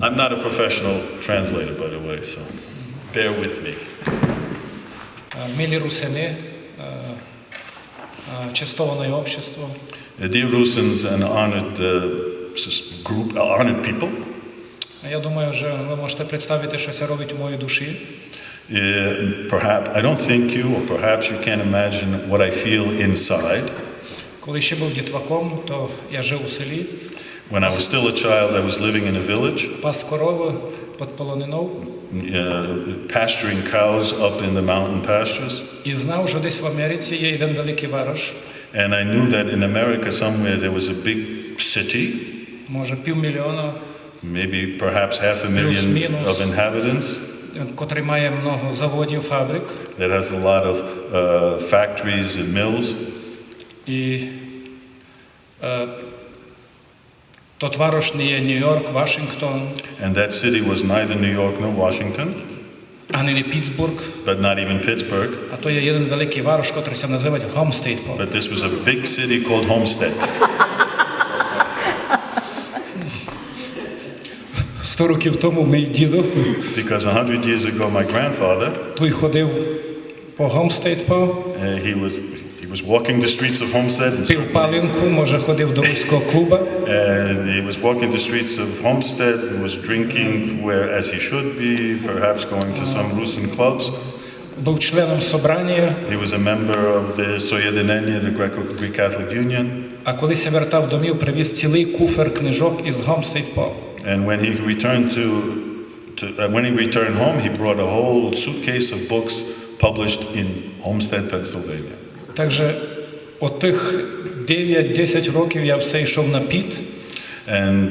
I'm not a professional translator, by the way, so bear with me. Милі русини, чествованное общество. Dear Rusins and honored group, honored people. Я думаю, що ви можете представити, що це робить у моїй душі. Perhaps I don't think you, or perhaps you can't imagine what I feel inside. Коли ще був дітваком, то я жив у селі. When I was still a child, I was living in a village, Пас корови під Полониною. pasturing cows up in the mountain pastures. І знав, що десь в Америці є один великий варож. And I knew that in America somewhere there was a big city, Може, 500 000, maybe perhaps 500,000 of inhabitants, котрий має много заводів, фабрик. that has a lot of factories and mills. І тот варож не є Нью-Йорк, Вашингтон, And that city was neither New York nor Washington, а не Пітсбург, but not even Pittsburgh, а то є один великий варож, котрий се називає Homestead. but this was a big city called Homestead. 100 років тому мій дідо, Because 100 years ago, my grandfather, той ходив по Homestead, he was walking the streets of Homestead, and, пив палинку, може ходив до руського клуба. and he was walking the streets of Homestead and was drinking where as he should be, perhaps going to some Rusin clubs. Був членом собрання, He was a member of the Sojedinenie, the Greek Catholic Union. а коли се вертав домів, привіз цілий куфер книжок із Homestead. And when he returned home, he brought a whole suitcase of books published in Homestead, Pennsylvania. Takže от тих 9-10 років я все йшов на піт. And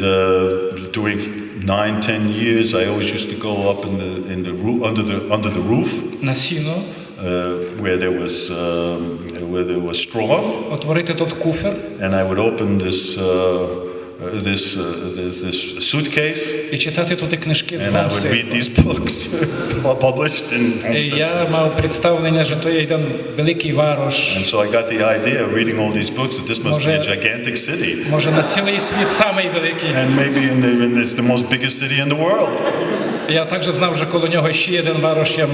during 9-10 years, I always used to go up in the roof, under the roof, На сіно, where there was straw, отворити тот куфер and I would open this suitcase, і читати тут книжки з and I would Homestead. read these books published in І Homestead. я мав представлення, що то є один великий варош. And so I got the idea of reading all these books that this must be a gigantic city, Може на цілий світ самий великий. and maybe it's the most biggest city in the world. Я також знав, що коло нього ще один варош є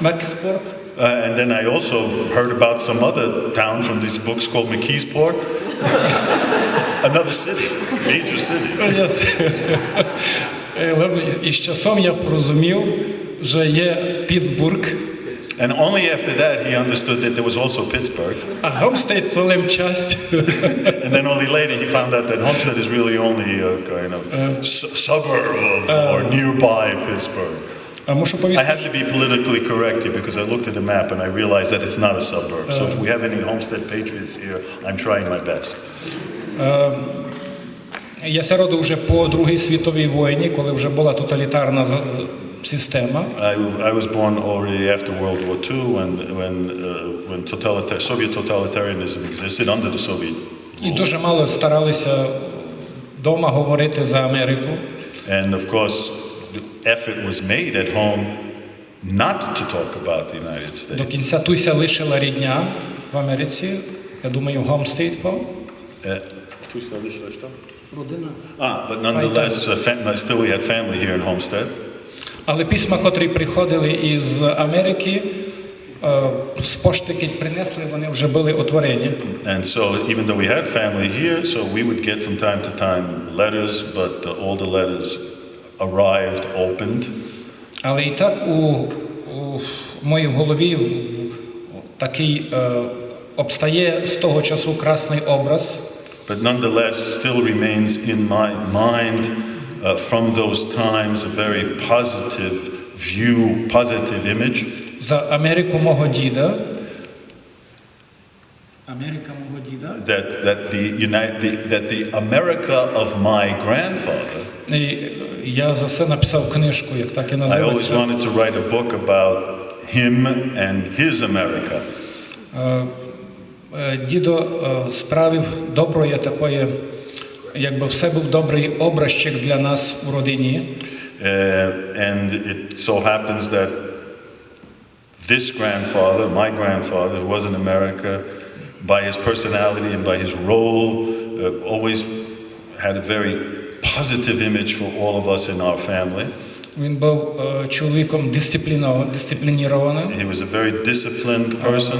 Макспорт. And then I also heard about some other town from these books called McKeesport, another city, major city. І з часом я порозумів, що є Пітсбург, And only after that he understood that there was also Pittsburgh. а Homestead – це лише часть. And then only later he found out that Homestead is really only a kind of suburb of, or nearby Pittsburgh. А мушу I повісти, have to be politically correct here because I looked at the map and I realized that it's not a suburb. So if we have any Homestead patriots here, I'm trying my best. я ся родив вже по Другій світовій війні, коли вже була тоталітарна система. I was born already after World War II when Soviet totalitarianism existed under the Soviet І rule. дуже мало старалися вдома говорити за Америку. And of course, the effort was made at home not to talk about the United До States. кінця туся лишила рідня в Америці. Я думаю, в Homestead. Родина. But nonetheless, still we had family here in Homestead. Але письма, котрі приходили із Америки, з пошти принесли, вони вже були отворені. And so even though we had family here, so we would get from time to time letters, but all the letters arrived opened. Але і так у моїй голові такий обстає з того часу красний образ. But nonetheless, still remains in my mind from those times a very positive view, positive image. За Америку мого діда. Америка мого діда. That the America of my grandfather. І я за це написав книжку, як так і I always називається. wanted to write a book about him and his America. Дідо справив доброї такої, якби все був добрий образчик для нас у родині. And it so happens that this grandfather, my grandfather, who was in America, by his personality and by his role, always had a very positive image for all of us in our family. Він був чоловіком дисциплінованим. He was a very disciplined person.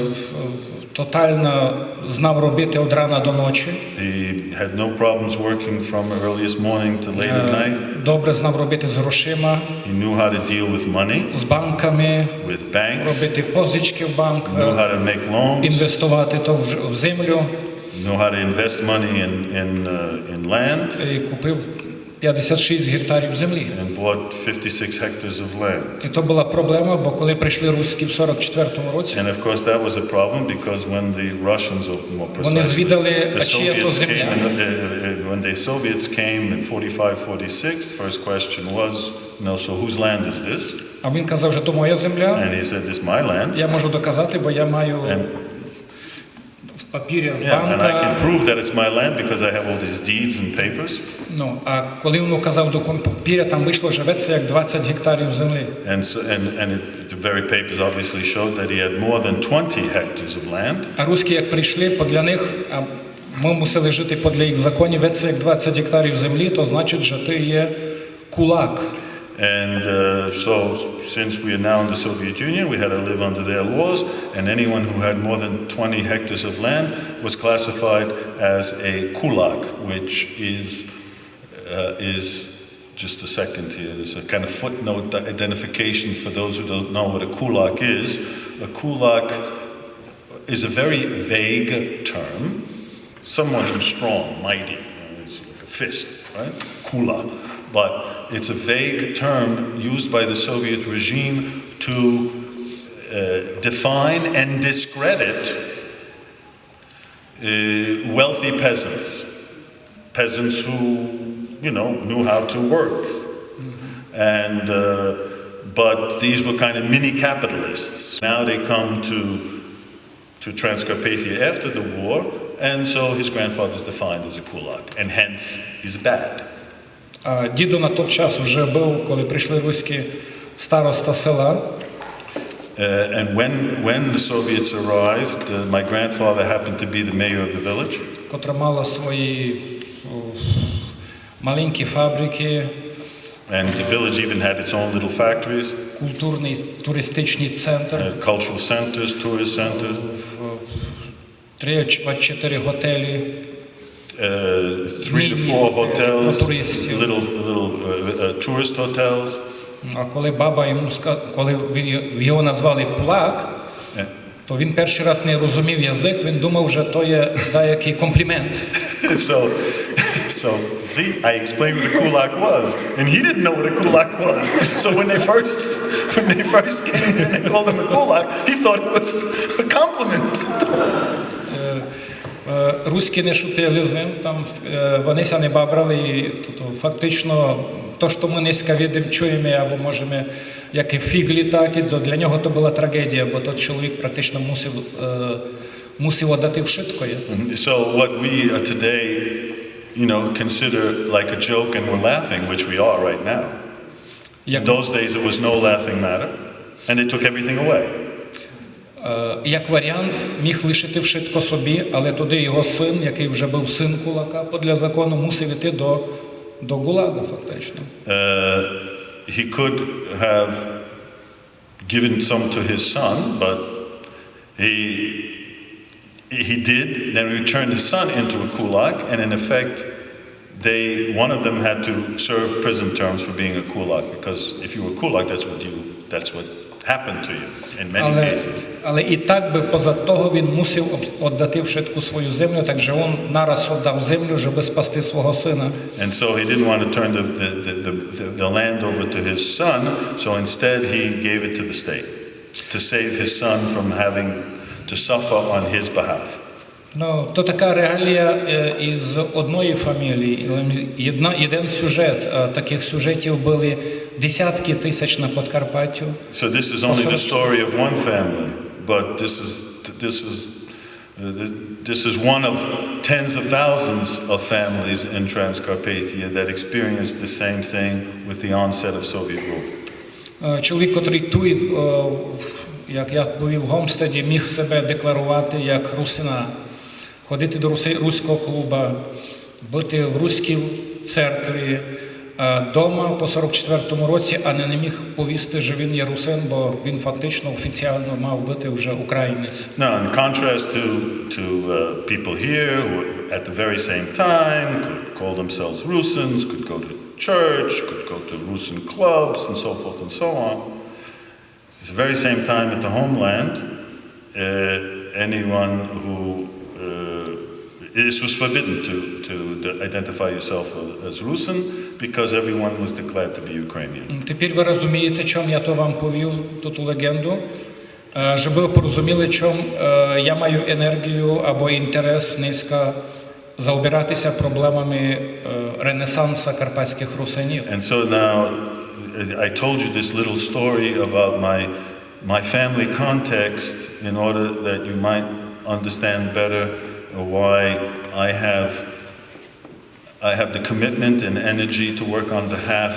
Тотально знав робити від рана до ночі. He had no problems working from earliest morning to late at night. Добре знав робити з грошима, He knew how to deal with money, з банками, with banks, робити позички в банк, knew how to make loans, інвестувати то в землю. knew how to invest money in land, І купив 56 гектарів землі. and bought 56 hectares of land. І то була проблема, бо коли прийшли руські в 44-му році, And of course that was a problem because when the Russians, or more вони precisely, звідали, the а чия то Soviets земля. came, when the Soviets came in 45-46, the first question was, so whose land is this? А він казав, що то моя земля, And he said, this is my land. я можу доказати, бо я маю And, папір'я з yeah, and I can банка. prove that it's my land because I have all these deeds and papers. Ну, а коли він указав до папір'я, там вийшло, живеться як 20 гектарів землі. And the very papers obviously showed that he had more than 20 hectares of land. А руські, як прийшли, подля них, а ми мусили жити подля їх законів, ведеться як 20 гектарів землі, то значить, що ти є кулак. And so since we are now in the Soviet Union, we had to live under their laws, and anyone who had more than 20 hectares of land was classified as a kulak, which is just a second here. There's a kind of footnote identification for those who don't know what a kulak is. A kulak is a very vague term. Someone who's strong, mighty, it's like a fist, right? Kula. But it's a vague term used by the Soviet regime to define and discredit wealthy peasants. Peasants who, knew how to work. And, but these were kind of mini capitalists. Now they come to Transcarpathia after the war, and so his grandfather's defined as a kulak, and hence he's bad. А дідо на той час вже був, коли прийшли руські, староста села. And when the Soviets arrived, my grandfather happened to be the mayor of the village. Котра мала свої маленькі фабрики, And the village even had its own little factories, культурний туристичний центр, cultural centers, tourist centers, 3-4 готелі. 3 to 4 hotels, little tourist hotels. А коли баба йому коли його назвали кулак, то він перший раз не розумів язик, він думав, що то є деякий комплімент. So, see, I explained what a kulak was, and he didn't know what a kulak was. So when they first came and they called him a kulak, he thought it was a compliment. Руські не шутили з ним, там вони ся не бабрали, і фактично то, що ми низько чуємо або можемо, як і фіглі, так і для нього то була трагедія, бо той чоловік практично мусив віддати вшиткою. So what we today, consider like a joke and we're laughing, which we are right now. In those days it was no laughing matter, and they took everything away. Як варіант, міг лишити вшитко собі, але туди його син, який вже був син кулака, для закону, мусив іти до ГУЛАГа, фактично. He could have given some to his son, but he did, then he turned his son into a kulak, and in effect, one of them had to serve prison terms for being a kulak, because if you were a kulak, that's what happened to you in many cases. Але і так би поза того він мусив віддати вшитку свою землю, так же він нараз віддав землю, щоб спасти свого сина. And so he didn't want to turn the land over to his son, so instead he gave it to the state to save his son from having to suffer on his behalf. То така реалія із одної фамілії. Один сюжет, таких сюжетів були десятки тисяч на Подкарпаттю. So this is only the story of one family, but this is one of tens of thousands of families in Transcarpathia that experienced the same thing with the onset of Soviet rule. Чоловік, котрий тут, як я був в Гомстеді, міг себе декларувати як русина, ходити до руського клубу, бути в руській церкві дома по 44-му році, а не міг повісти, що він є русин, бо він фактично офіційно мав бути вже українець. Now, in contrast to people here who at the very same time could call themselves Rusins, could go to church, could go to Rusin clubs, and so forth and so on. At the very same time at the homeland, anyone who this was forbidden to identify yourself as Rusin because everyone was declared to be Ukrainian. Тепер ви розумієте, чому я то вам повів ту легенду, щоб ви порозуміли, чому я маю енергію або інтерес низько заобиратися проблемами ренесансу карпатських русинів. And so now I told you this little story about my family context in order that you might understand better why I have the commitment and energy to work on behalf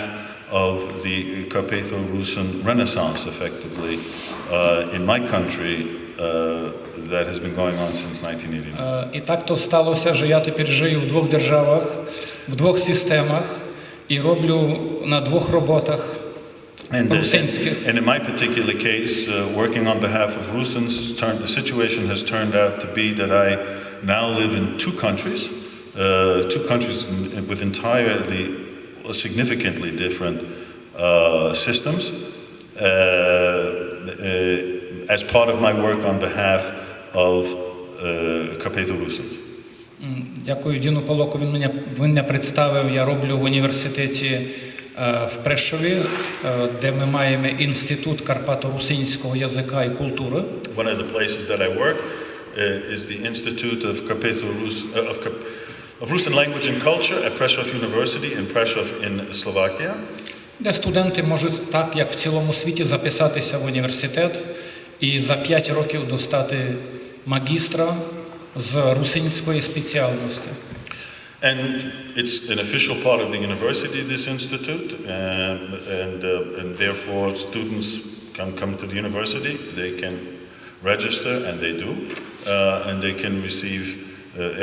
of the Carpatho-Rusin Renaissance, effectively, in my country that has been going on since 1989. І так то сталося, що я тепер живу в двох державах, в двох системах і роблю на двох роботах русинських. And in my particular case, working on behalf of Rusins, the situation has turned out to be that I now live in two countries with entirely significantly different systems as part of my work on behalf of Carpatho-Rusins. Дякую Діну Полоку, він мене представив, я роблю в університеті в Прешові, де ми маємо інститут карпато-русинського язика і культури. One of the places that I work is the Institute of Rusin Language and Culture at Prešov University in Prešov in Slovakia. Де студенти можуть так, як в цілому світі, записатися в університет і за 5 років достати магістра з русинської спеціальності. And it's an official part of the university, this institute, and therefore students can come to the university, they can register, and they do, and they can receive,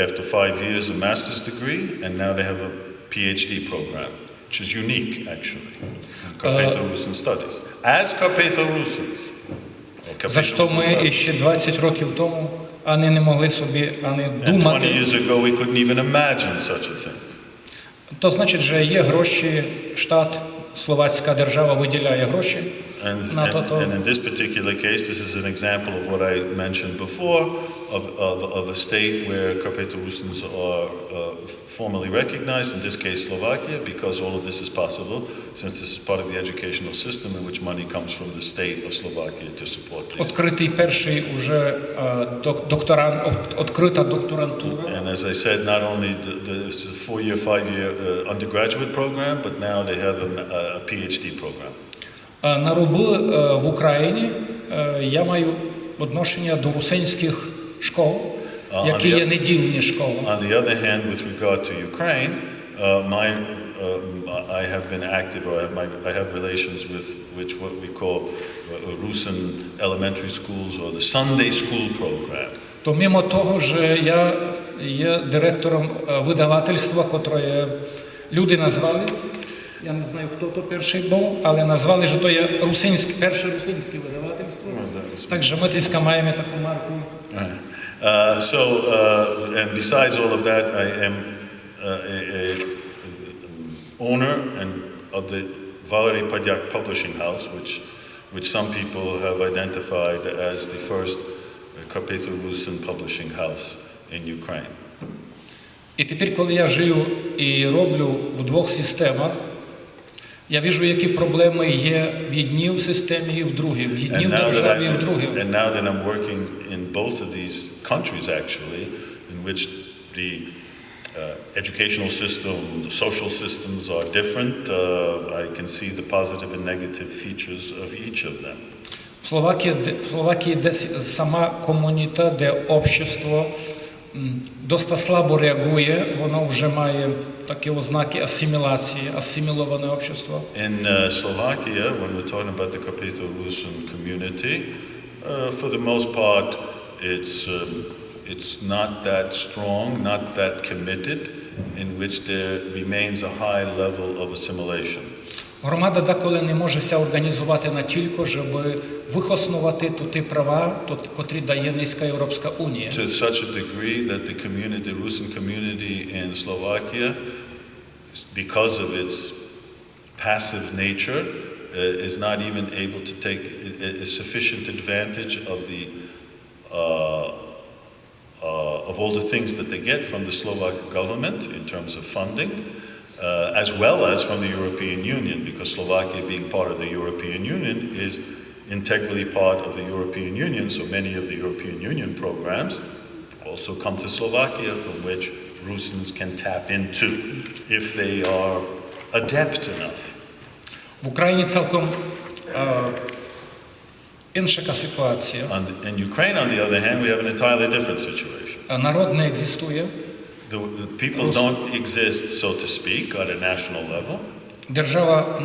after 5 years, a master's degree, and now they have a PhD program, which is unique, actually, in Carpatho-Rusin studies. As Carpatho-Rusins, За що ми ще 20 років тому ані не могли собі ані думати. 20 years ago we couldn't even imagine such a thing. То значить, що є гроші, штат, словацька держава виділяє гроші на то. And in this particular case, this is an example of what I mentioned before, of a state where Carpatho-Rusins are formally recognized, in this case Slovakia, because all of this is possible, since this is part of the educational system in which money comes from the state of Slovakia to support these. Відкритий перший уже відкрита докторантура. And as I said, not only the 4-year, 5-year undergraduate program, but now they have a PhD program. На роби в Україні я маю відношення до русинських школ, які є недільні школи. On the other hand, with regard to Ukraine, I have been active, or I have relations with what we call Rusin elementary schools or the Sunday school program. То мимо того, що я є директором видавательства, котре люди назвали, я не знаю, хто то перший був, але назвали, що то є перше русинське видавательство. Так що ми тільки маємо таку марку. And besides all of that, I am a owner of the Valery Padyak Publishing House, which some people have identified as the first Carpatho-Rusin publishing house in Ukraine. І тепер, коли я живу і роблю в двох системах, я бачу, які проблеми є в одній в системі і в другій, в одній державі і в другій. And now that I'm working in both of these countries, actually, in which the educational system, the social systems are different, I can see the positive and negative features of each of them. В Словакії десь сама комуніта, де общество досить слабо реагує, воно вже має такі ознаки асиміляції, асиміловане общество. In Slovakia, when we're talking about the Carpatho-Rusin community, for the most part, it's not that strong, not that committed. in which there remains a high level of assimilation. Громада деколи не може ся організувати настільки, щоб вихоснувати ті права, котрі дає низька Європейська Унія. To such a degree that the Russian community in Slovakia, because of its passive nature, is not even able to take a sufficient advantage of all the things that they get from the Slovak government in terms of funding, as well as from the European Union, because Slovakia, being part of the European Union, is integrally part of the European Union, so many of the European Union programs also come to Slovakia, from which Russians can tap into if they are adept enough. В Україні цілком інша ситуація. In Ukraine, on the other hand, we have an entirely different situation. Народ не екзистує. The people don't exist, so to speak, at a national level. Держава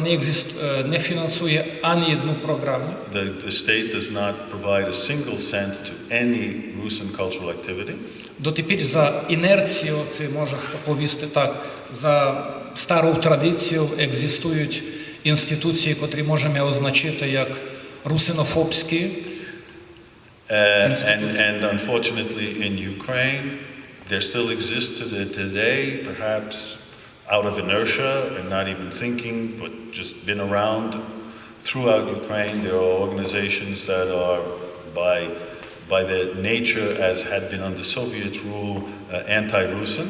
не фінансує ані одну програму. The state does not provide a single cent to any Russian cultural activity. Дотепер за інерцію, це можна повісти так, за стару традицію екзистують інституції, котрі можемо означити як русинофобські. And unfortunately in Ukraine, there still exists today, perhaps out of inertia and not even thinking, but just been around throughout Ukraine. There are organizations that are, by their nature, as had been under Soviet rule, anti-Russian.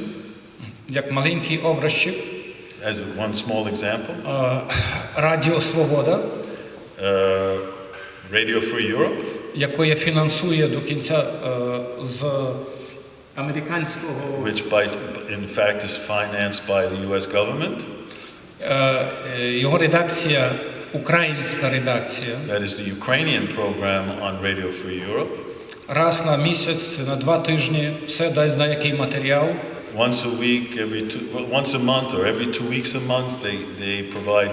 Як маленький образчик. As one small example. Радіо Свобода. Radio Free Europe. Яке фінансує до кінця з американського... Which in fact is financed by the US government. Його редакція, українська редакція. That is the Ukrainian program on Radio Free Europe. Раз на місяць, на 2 тижні, все дасть деякий матеріал. Once a week, once a month or every 2 weeks a month, they provide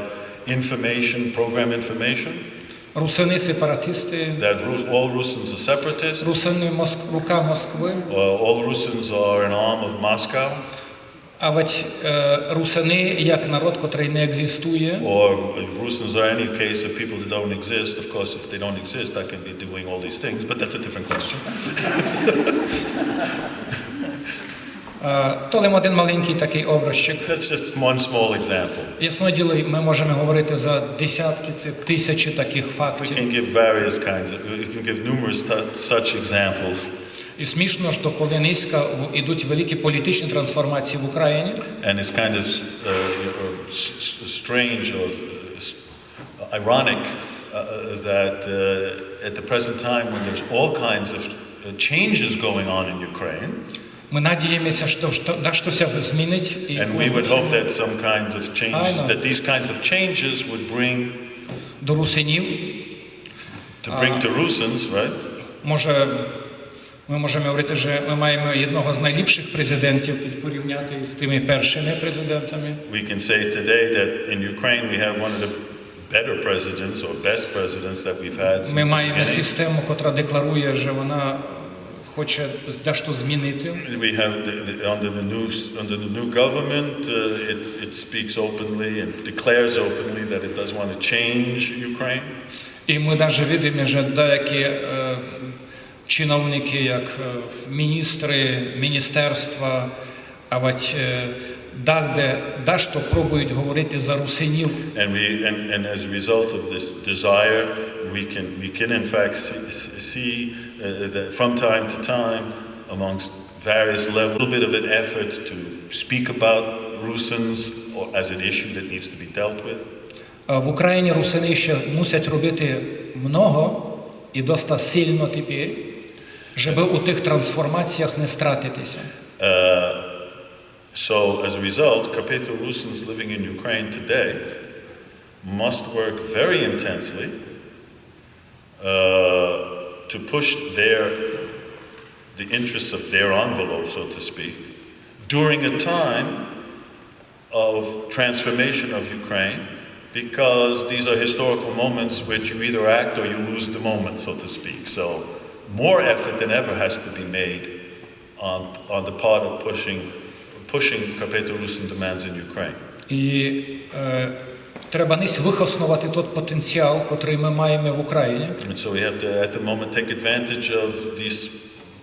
information, program information. Русини сепаратисти. That all Russians are separatists. Русини рука Москви. All Russians are an arm of Moscow. А ведь русини як народ, котрий не екзистує. Or Russians are any case of people that don't exist. Of course, if they don't exist, I can be doing all these things, but that's a different question. То лише один маленький такий образчик. That's just one small example. Ясно діло, ми можемо говорити за десятки, це тисячі таких фактів. We can give various kinds of, we can give numerous such examples. І смішно, що коли низько йдуть великі політичні трансформації в Україні. And it's kind of strange or ironic that at the present time when there's all kinds of changes going on in Ukraine. Ми надіємося, що щось змінить. And we would hope that some kind of changes, that these kinds of changes would bring до русинів. To bring to Russians, right? Може, ми можемо говорити, що ми маємо одного з найліпших президентів порівняти з тими першими президентами. We can say today that in Ukraine we have one of the better presidents or best presidents that we've had since the beginning. Ми маємо систему, яка декларує, що вона хоче дещо змінити. We have under the new government, it speaks openly and declares openly that it does want to change Ukraine. І ми навіть бачимо, що деякі чиновники, як міністри, міністерства, а ведь дещо пробують говорити за русинів. And as a result of this desire, we can in fact see that from time to time, amongst various levels, a little bit of an effort to speak about Russians or as an issue that needs to be dealt with. В Україні русини ще мусять робити много і досить сильно тепер, щоб у тих трансформаціях не стратитися. So as a result, Carpatho Russians living in Ukraine today must work very intensely to push the interests of their envelope, so to speak, during a time of transformation of Ukraine, because these are historical moments which you either act or you lose the moment, so to speak. So more effort than ever has to be made on the part of pushing Karpato-Rusin demands in Ukraine. І треба ниць вихоснувати той потенціал, який ми маємо в Україні. And so we have to, at the moment, take advantage of these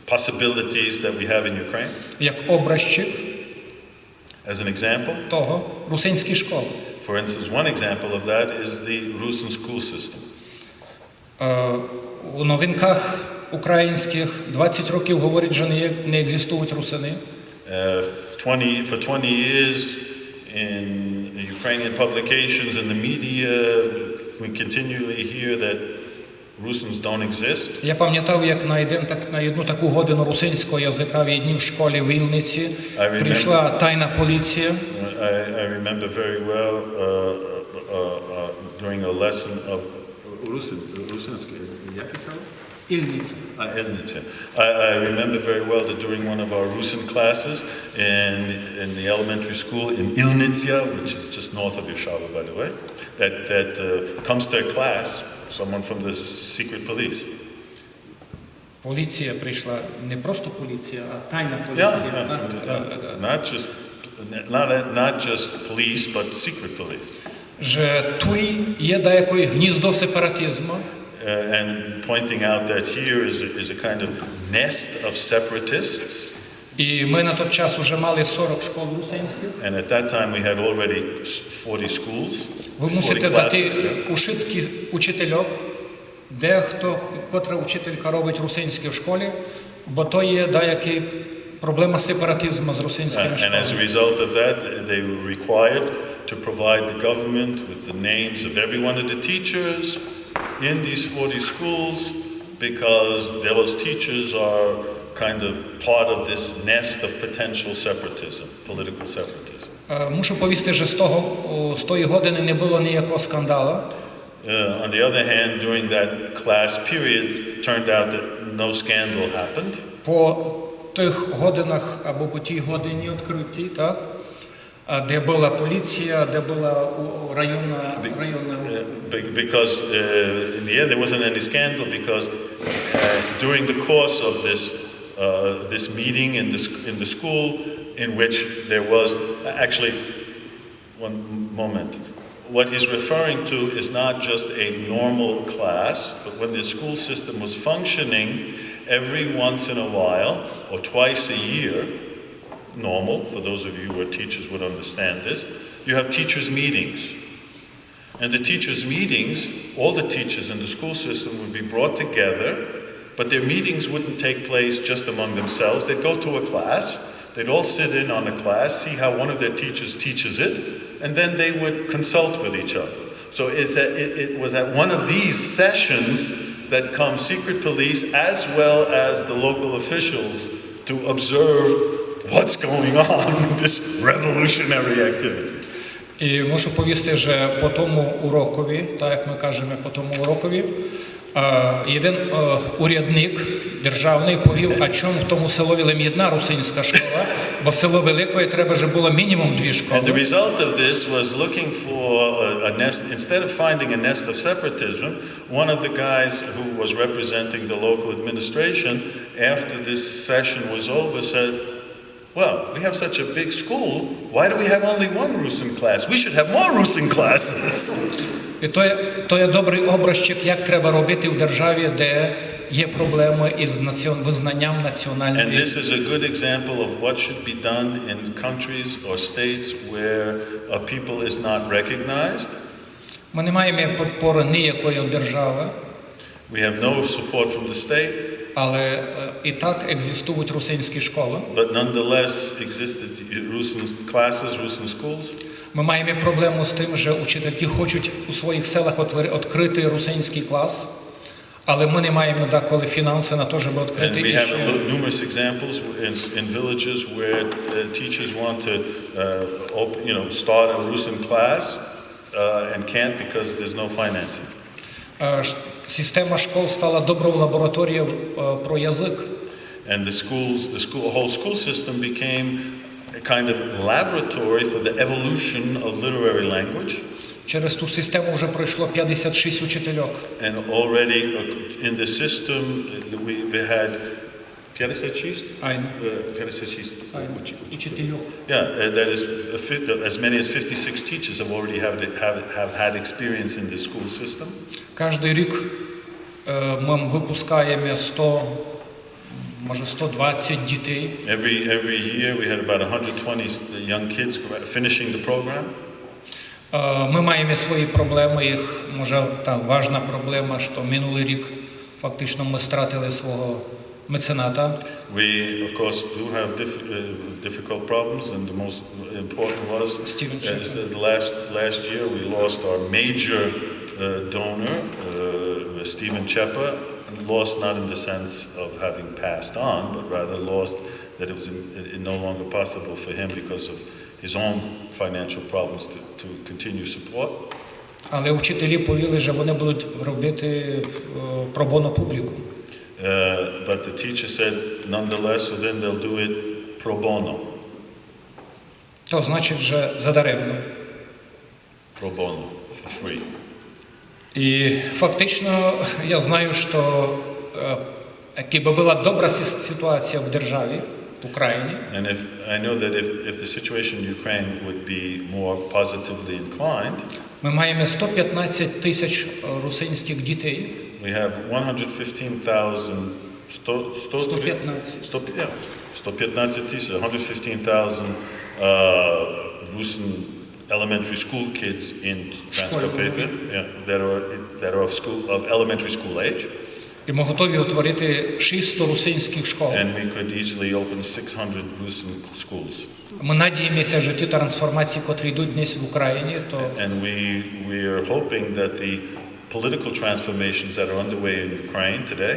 possibilities that we have in Ukraine. Як образчик As an example, того, русинські школи. for instance, one example of that is the Rusin school system. У новинках українських 20 років говорять, що не екзистують русини. For 20 years in Ukrainian publications and the media, we continually hear that Rusins don't exist. Я пам'ятав, як на одну таку годину русинського язика в одній школі в Вільниці прийшла тайна поліція. I remember very well during a lesson of Rusinski, як писали? Ільниця. Ilnice. I remember very well that during one of our Rusin classes in the elementary school in Ilnitsia, which is just north of Yeshava, by the way, that comes to class someone from the secret police. Поліція прийшла, не просто поліція, а тайна Yeah, поліція. not just police, but secret police. Що тут є деякої гніздо сепаратизму. And pointing out that here is a kind of nest of separatists. І ми на той час вже мали 40 школ русинських. And at that time we had already 40 schools, Ви 40 мусите дати classes. ушитки учительок, дехто, котра учителька робить русинське в школі, бо то є деякі проблема сепаратизму з русинськими And as a школами. result of that, they were required to provide the government with the names of every one of the teachers in these 40 schools, because those teachers are kind of part of this nest of potential separatism, political separatism. Мушу повісти, що з тої години не було ніякого скандалу. On the other hand, during that class period, turned out that no scandal happened. По тих годинах або по тій годині відкритті, так? Де була поліція, де була районна... Because in the end there wasn't any scandal, because during the course of this meeting in the school, in which there was actually one moment. What he's referring to is not just a normal class, but when the school system was functioning, every once in a while or twice a year, normal, for those of you who are teachers would understand this, you have teachers' meetings. And the teachers' meetings, all the teachers in the school system would be brought together, but their meetings wouldn't take place just among themselves. They'd go to a class, they'd all sit in on a class, see how one of their teachers teaches it, and then they would consult with each other. So it was at one of these sessions that come secret police as well as the local officials to observe what's going on, this revolutionary activity. І мушу повісти, що по тому урокові, так як ми кажемо, по тому урокові, один урядник державний повів, а чому в тому селові лише одна русинська школа, бо село велике, і треба, щоб було мінімум 2 школи. And the result of this was looking for a nest, instead of finding a nest of separatism, one of the guys who was representing the local administration, after this session was over, said, well, we have such a big school, why do we have only one Rusin class? We should have more Rusin classes. І то є добрий образчик, як треба робити в державі, де є проблеми із визнанням And національної. this is a good example of what should be done in countries or states where a people is not recognized. Ми не маємо підпори ніякої держави, We have no support from the state, але і так екзистують русинські школи. but nonetheless existed Rusin classes, Rusin schools. Ми маємо проблему з тим, що учительки хочуть у своїх селах відкрити русинський клас, але ми не маємо деколи фінанси на те, щоб And відкрити we have ще. numerous examples in villages where teachers want to start a Rusin class and can't because there's no financing. Система школ стала доброю лабораторією про язик. And the whole school system became a kind of laboratory for the evolution of literary language. Через ту систему вже пройшло 56 учительок. And already in the system we had 56? Айно. 56. Айно. Учителю. Yeah, that is as many as 56 teachers have already have had experience in the school system. Кожний рік ми випускаємо 100, може 120 дітей. Every year we had about 120 young kids finishing the program. Ми маємо свої проблеми, їх, може, та важна проблема, що минулий рік фактично ми стратили свого мецената. We, of course, do have difficult problems, and the most important was Stephen last year we lost our major donor, Stephen Cheppa, lost not in the sense of having passed on, but rather lost that it was no longer possible for him because of his own financial problems to continue support. Але вчителі повіли, що вони будуть робити пробоно публіку. But the teacher said, nonetheless, so then they'll do it pro bono. То значить, що задаремно. Pro bono, for free. І фактично я знаю, що якби була добра ситуація в державі, в Україні, And I know that if the situation in Ukraine would be more positively inclined, ми маємо 115 тисяч русинських дітей. we have 115,000, 115 тисяч, 115,000 Rusin elementary school kids in Transcarpathia, that are of elementary school age. І ми готові утворити 600 русинських школ. And we could easily open 600 Rusin schools. Ми надіємося, що ті трансформації, котрі йдуть десь в Україні, то And we are hoping that the political transformations that are underway in Ukraine today,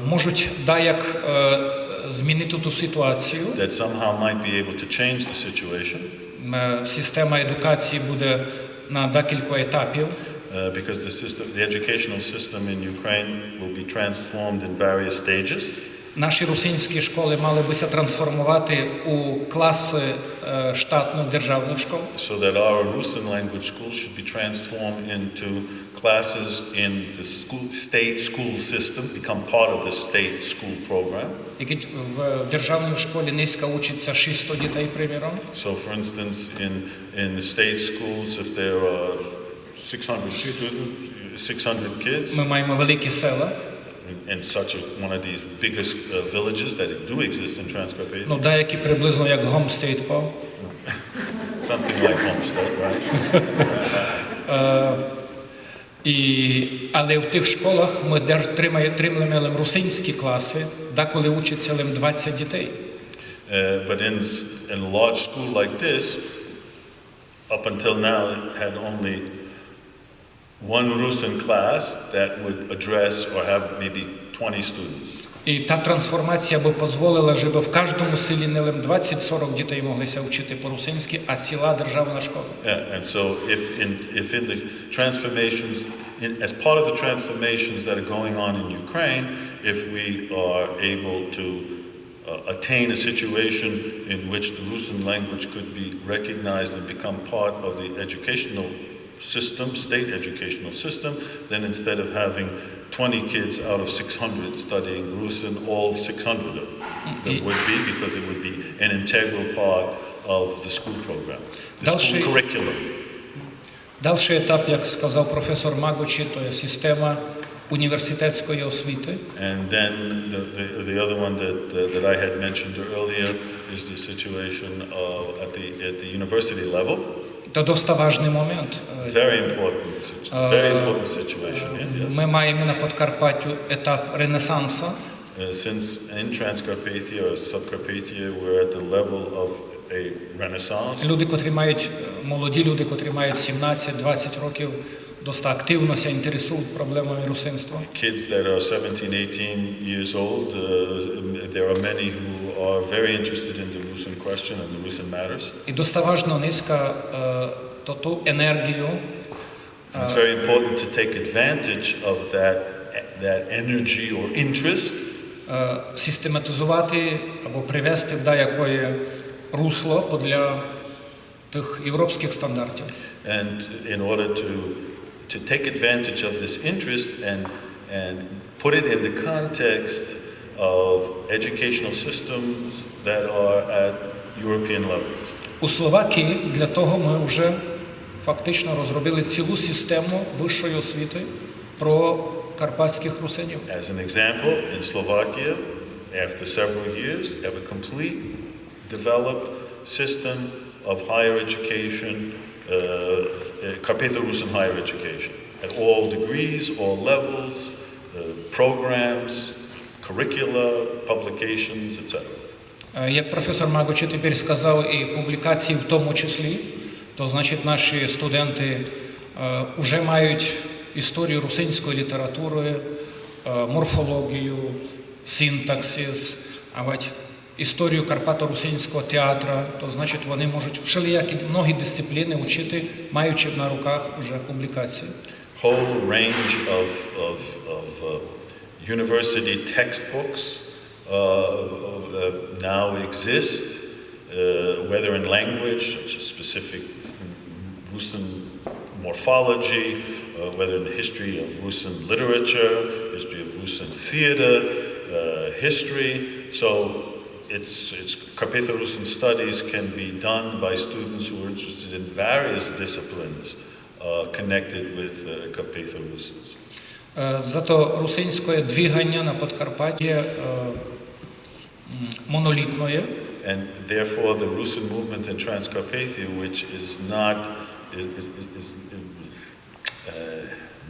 можуть як змінити ту ситуацію. that somehow might be able to change the situation, Система едукації буде на декілька етапів. because the educational system in Ukraine will be transformed in various stages. Наші русинські школи мали бися трансформувати у класи штатних державних школ. So that our Rusin language schools should be transformed into classes in the state school system, become part of the state school program. Які в державній школі низько учиться 600 дітей, приміром. So, for instance, in the state schools, if there are 600 students, 600 kids, Ми маємо великі села. in such one of these biggest villages that do exist in Transcarpathia, Ну, деякі приблизно як Гомстейдко. something like Homestead, right? Але в тих школах ми тримаємо русинські класи, деколи учиться 20 дітей. But in a large school like this, up until now, it had only one Rusin class that would address or have maybe 20 students. І та трансформація би дозволила, щоб в кожному селі не 20-40 дітей моглися вчити по-русинськи, а ціла державна школа. Yeah, and so if in the transformations, as part of the transformations that are going on in Ukraine, if we are able to attain a situation in which the Rusin language could be recognized and become part of the educational system, state educational system, then instead of having 20 kids out of 600 studying Rusin, all 600 of them, that would be, because it would be an integral part of the school program, the school curriculum. Дальший етап, як сказав професор Магочі, то є система університетської освіти. And then the other one that I had mentioned earlier is the situation at the university level. Це досить важний момент. Very important situation. Yes. Ми маємо на Подкарпаттю етап ренесансу. Since in Transcarpathia or Subcarpathia we're at the level of a renaissance. Люди, котрі мають молоді люди, котрі мають 17-20 років, досить активно ся інтересують проблемами русинства. Kids that are 17, 18 years old, there are many who are very interested in the Rusin question and the Rusin matters. І досить важно низька ту енергію. It's very important to take advantage of that energy or interest. Систематизувати або привести до якої русло для тих європейських стандартів. And in order to take advantage of this interest and put it in the context of educational systems that are at European levels. У Словакії для того ми вже фактично розробили цілу систему вищої освіти про карпатських русинів. As an example, in Slovakia, after several years, have a complete developed system of higher education, Carpatho-Rusin higher education, at all degrees, all levels, programs, curricula, publications, etc. Як професор Магочі тепер сказав, і публікації в тому числі, то значить наші студенти вже мають історію русинської літератури, морфологію, синтаксис, історію карпато-русинського театру, то значить вони можуть всілякі многі дисципліни вчити, маючи на руках вже публікації. Whole range of university textbooks now exist, whether in language, such as specific Rusin morphology, whether in the history of Rusin literature, history of Rusin theater, history. So it's Carpatho-Rusin studies can be done by students who are interested in various disciplines connected with Carpatho-Rusins. Зато русинське двигання на Подкарпатті монолітне. And therefore the Rusin movement in Transcarpathia, which is not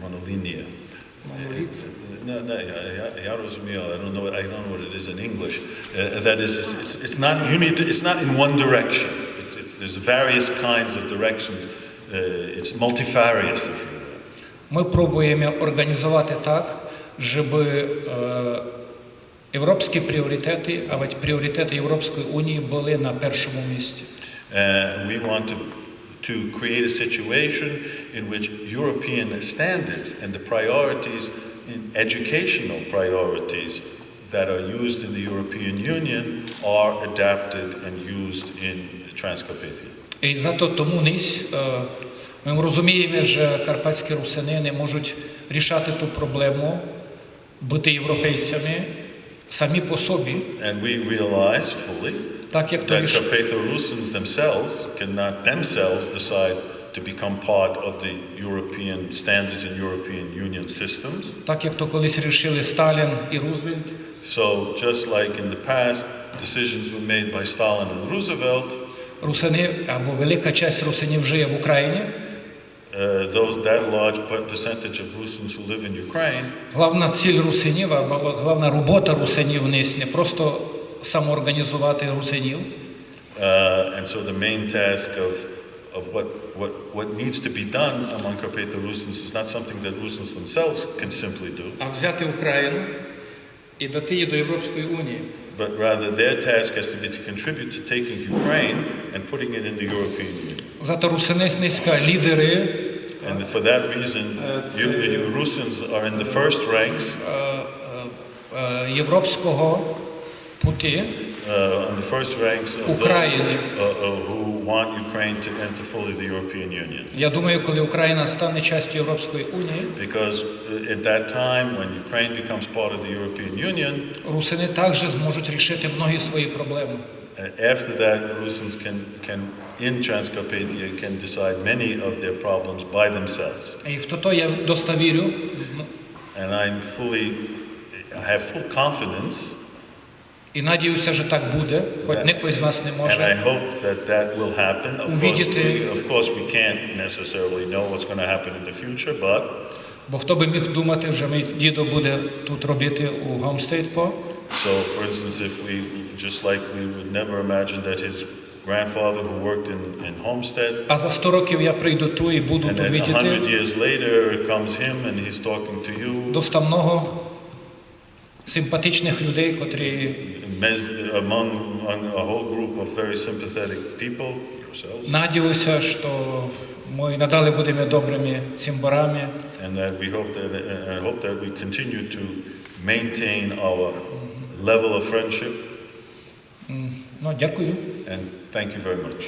monolinear. No, я розумію, I don't know what it is in English. That is, it's not in one direction. There's various kinds of directions. It's multifarious, if you will. Ми пробуємо організувати так, щоб європейські пріоритети, а ведь пріоритети Європейської Унії були на першому місці. We want to create a situation in which European standards and the priorities in educational priorities that are used in the European Union are adapted and used in Transcarpathia. І зато тому низ ми розуміємо, що карпатські русини не можуть рішати ту проблему, бути європейцями самі по собі. And we realize fully Так як то that Carpatho-Rusins themselves cannot themselves decide to become part of the European standards and European Union systems. Так як то колись рішили Сталін і Рузвельт. So just like in the past, decisions were made by Stalin and Roosevelt. Русини або велика частина русинів живе в Україні. That large percentage of Rusins who live in Ukraine. Головна ціль русинів або головна робота русинів не просто самоорганізувати русинів. And so the main task of what needs to be done among Carpatho-Rusins is not something that Rusins themselves can simply do. А взяти Україну і дати її до Європейської Унії. But rather their task has to be to contribute to taking Ukraine and putting it in the European Union. Зато русинська лідери And for that reason, Rusins are in the first ranks, європейського путі on the first ranks of those України. who want Ukraine to enter fully the European Union. Я думаю, коли Україна стане частю Європейської Унії, Because at that time, when Ukraine becomes part of the European Union, русини також зможуть рішити многі свої проблеми. after that, Rusins can in Transcarpathia can decide many of their problems by themselves. І в то я достовірю. And I have full confidence. І надіюся, що так буде, хоч ніхто з нас не And I може. hope that will happen. Of course, we can't necessarily know what's going to happen in the future, but Бо хто би міг думати, що мій дідо буде тут робити у Гомстейдпо. so, for instance, if we just like we would never imagine that his grandfather who worked in Homestead, А за 100 років я прийду тут і буду and тут then 100 видіти years later comes him and he's talking to you, доста много симпатичних людей, котрі among a whole group of very sympathetic people, yourselves, надіюся, що ми надалі будемо добрими цимбарами. and that we hope that we continue to maintain our level of friendship. Ну, дякую. And thank you very much.